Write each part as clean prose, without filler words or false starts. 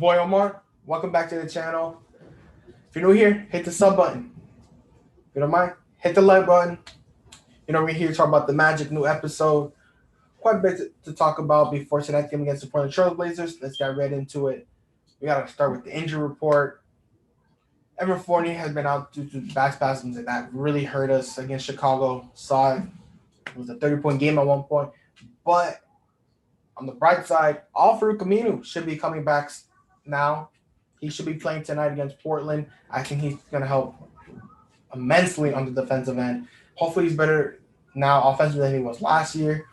boy Omar. Welcome back to the channel. If you're new here, hit the sub button. If you don't mind, hit the like button. We're here to talk about the Magic new episode. Quite a bit to talk about before tonight's game against the Portland Trail Blazers. Let's get right into it. We got to start with the injury report. Evan Fournier has been out due to back spasms, and that really hurt us against Chicago. Saw it. It was a 30-point game at one point. But on the bright side, Al-Farouq Aminu should be coming back now. He should be playing tonight against Portland. I think he's going to help immensely on the defensive end. Hopefully he's better now offensively than he was last year.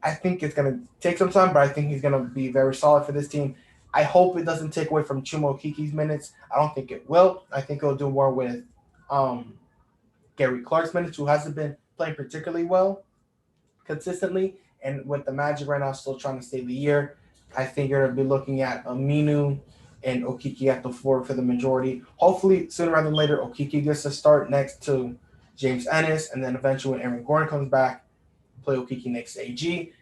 I think it's going to take some time, but I think he's going to be very solid for this team. I hope it doesn't take away from Chuma Okeke's minutes. I don't think it will. I think it'll do more with Gary Clark's minutes, who hasn't been playing particularly well consistently. And with the Magic right now still trying to save the year, I think you're going to be looking at Aminu and Okeke at the floor for the majority. Hopefully, sooner rather than later, Okeke gets a start next to James Ennis, and then eventually when Aaron Gordon comes back, play Okeke next to AG.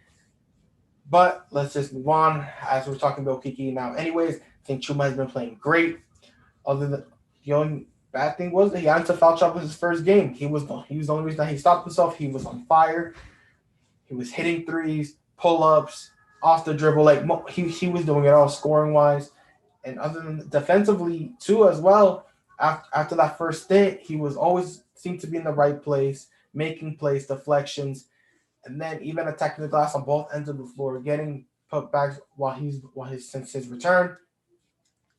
But let's just move on as we're talking about Okeke now. Anyways, I think Chuma has been playing great. Other than the only bad thing was that he got into foul trouble his first game. He was the only reason that he stopped himself. He was on fire. He was hitting threes, pull-ups, off the dribble. Like he was doing it all scoring-wise. And other than defensively, too, as well, after that first stint, he was always seemed to be in the right place, making plays, deflections, and then even attacking the glass on both ends of the floor, getting put back since his return.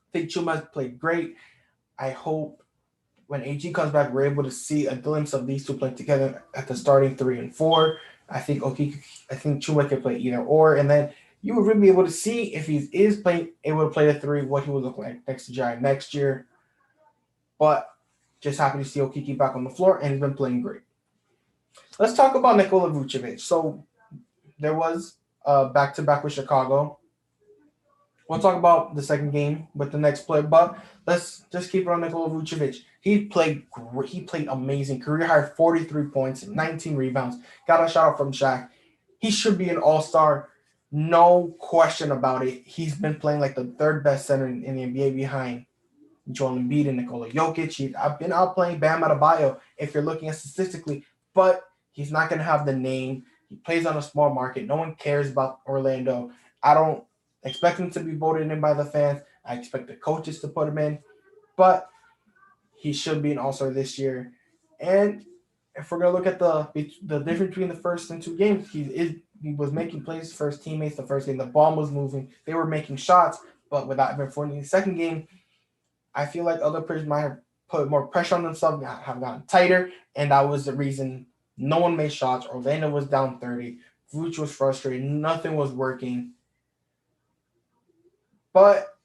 I think Chuma has played great. I hope when AG comes back, we're able to see a glimpse of these two playing together at the starting 3 and 4. I think Chuma can play either or, and then you would really be able to see if he is able to play the 3, what he would look like next to Jai next year. But just happy to see Okeke back on the floor, and he's been playing great. Let's talk about Nikola Vucevic. So there was back-to-back with Chicago. We'll talk about the second game with the next play, but let's just keep it on Nikola Vucevic. He played great. He played amazing. Career high 43 points, 19 rebounds. Got a shout out from Shaq. He should be an all-star. No question about it. He's been playing like the third best center in the NBA behind Joel Embiid and Nikola Jokic. I've been outplaying Bam Adebayo if you're looking at statistically, but he's not going to have the name. He plays on a small market. No one cares about Orlando. I don't expect him to be voted in by the fans. I expect the coaches to put him in, but he should be an all-star this year. And if we're gonna look at the difference between the first and 2 games, he was making plays for his teammates. The first game, the ball was moving, they were making shots, but without Evan Fournier. The second game, I feel like other players might have put more pressure on themselves, have gotten tighter, and that was the reason no one made shots. Orlando was down 30. Vooch was frustrated. Nothing was working. But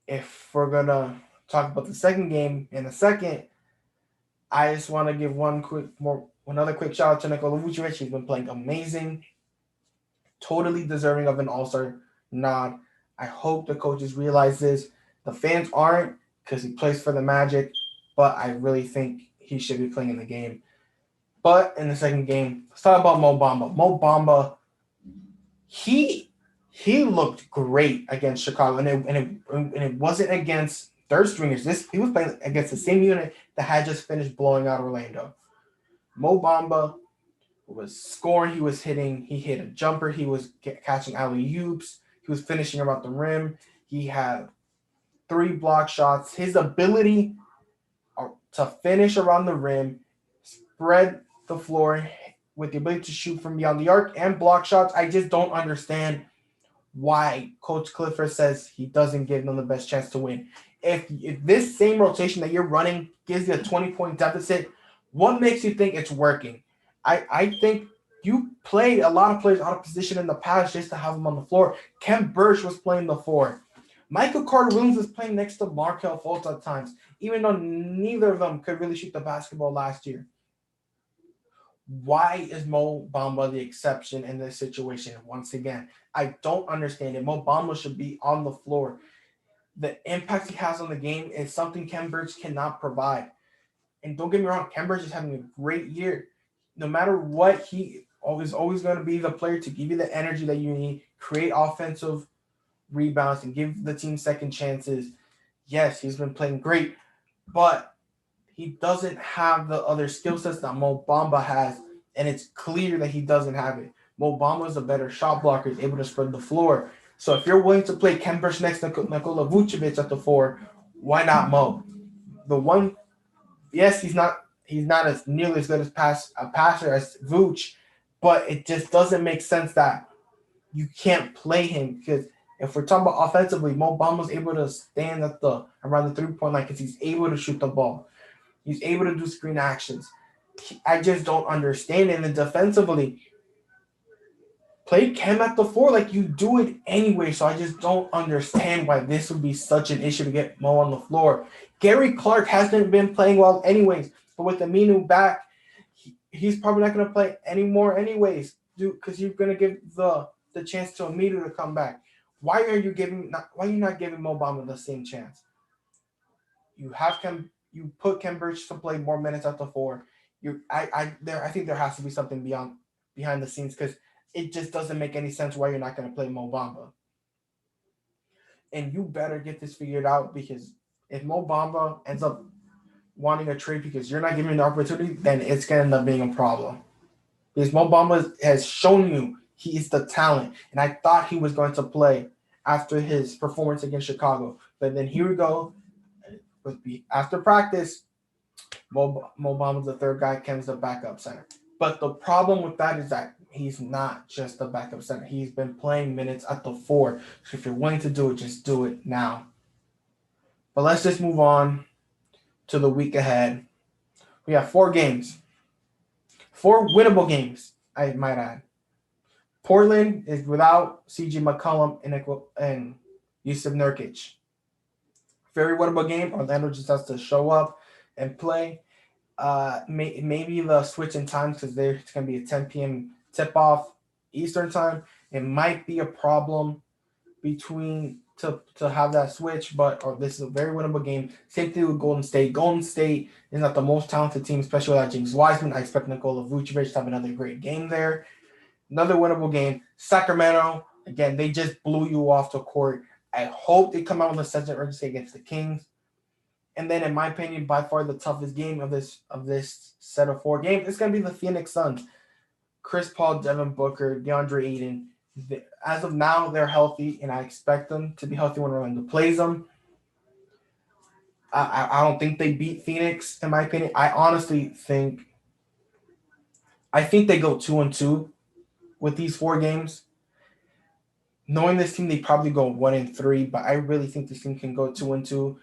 if we're gonna talk about the second game in a second, I just want to give another quick shout out to Nikola Vucevic. He's been playing amazing, totally deserving of an all-star nod. I hope the coaches realize this. The fans aren't because he plays for the Magic, but I really think he should be playing in the game. But in the second game, let's talk about Mo Bamba. Mo Bamba, he looked great against Chicago, and it wasn't against third stringers. He was playing against the same unit that had just finished blowing out Orlando. Mo Bamba was scoring. He was hitting. He hit a jumper. He was catching alley-oops. He was finishing around the rim. He had 3 block shots. His ability to finish around the rim, spread the floor with the ability to shoot from beyond the arc and block shots. I just don't understand why Coach Clifford says he doesn't give them the best chance to win. If this same rotation that you're running gives you a 20-point deficit, what makes you think it's working? I think you played a lot of players out of position in the past just to have them on the floor. Ken Burch was playing the 4. Michael Carter-Williams was playing next to Markelle Fultz at times, even though neither of them could really shoot the basketball last year. Why is Mo Bamba the exception in this situation? Once again, I don't understand it. Mo Bamba should be on the floor. The impact he has on the game is something Ken Burch cannot provide. And don't get me wrong, Ken Burch is having a great year. No matter what, he is always going to be the player to give you the energy that you need, create offensive rebounds and give the team second chances. Yes, he's been playing great, but he doesn't have the other skill sets that Mo Bamba has, and it's clear that he doesn't have it. Mo Bamba is a better shot blocker, he's able to spread the floor. So if you're willing to play Cambridge next to Nikola Vucevic at the four, why not Mo? The one, yes, he's not as nearly as good as a passer as Vooch, but it just doesn't make sense that you can't play him because if we're talking about offensively, Mo Bamba's able to stand at the around the 3 point line because he's able to shoot the ball. He's able to do screen actions. I just don't understand it. And then defensively, play Cam at the four like you do it anyway. So I just don't understand why this would be such an issue to get Mo on the floor. Gary Clark hasn't been playing well anyways, but with Aminu back, he's probably not going to play anymore anyways, because you're going to give the chance to Aminu to come back. Why are you not giving Mo Bamba the same chance? You put Ken Birch to play more minutes at the four. I think there has to be something behind the scenes because it just doesn't make any sense why you're not going to play Mo Bamba. And you better get this figured out because if Mo Bamba ends up wanting a trade because you're not giving him the opportunity, then it's going to end up being a problem. Because Mo Bamba has shown you he is the talent, and I thought he was going to play after his performance against Chicago. But then here we go. After practice, Mo Bamba's the third guy, Ken's the backup center. But the problem with that is that he's not just the backup center. He's been playing minutes at the four. So if you're willing to do it, just do it now. But let's just move on to the week ahead. We have 4 games. 4 winnable games, I might add. Portland is without C.J. McCollum and Yusuf Nurkic. Very winnable game. Orlando just has to show up and play. Maybe the switch in times because it's going to be a 10 p.m. tip-off Eastern time. It might be a problem to have that switch, but this is a very winnable game. Same thing with Golden State. Golden State is not the most talented team, especially without James Wiseman. I expect Nikola Vucevic to have another great game there. Another winnable game. Sacramento, again, they just blew you off the court. I hope they come out with a sense of urgency against the Kings. And then, in my opinion, by far the toughest game of this set of 4 games is going to be the Phoenix Suns. Chris Paul, Devin Booker, DeAndre Ayton. As of now, they're healthy, and I expect them to be healthy when Orlando plays them. I don't think they beat Phoenix, in my opinion. I honestly think they go 2-2 with these 4 games. Knowing this team, they probably go 1-3, but I really think this team can go 2-2.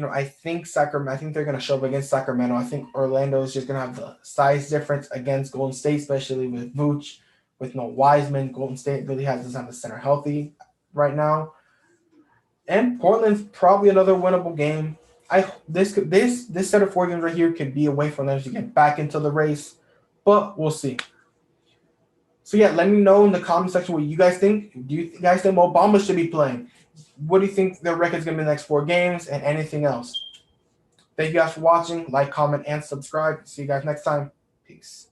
I think Sacramento. I think they're going to show up against Sacramento. I think Orlando is just going to have the size difference against Golden State, especially with Vooch, with no Wiseman. Golden State really doesn't have the center healthy right now, and Portland's probably another winnable game. This set of 4 games right here could be a way for them to get back into the race, but we'll see. So yeah, let me know in the comment section what you guys think. Do you guys think Mo Bamba should be playing? What do you think their record's going to be in the next 4 games and anything else? Thank you guys for watching. Like, comment, and subscribe. See you guys next time. Peace.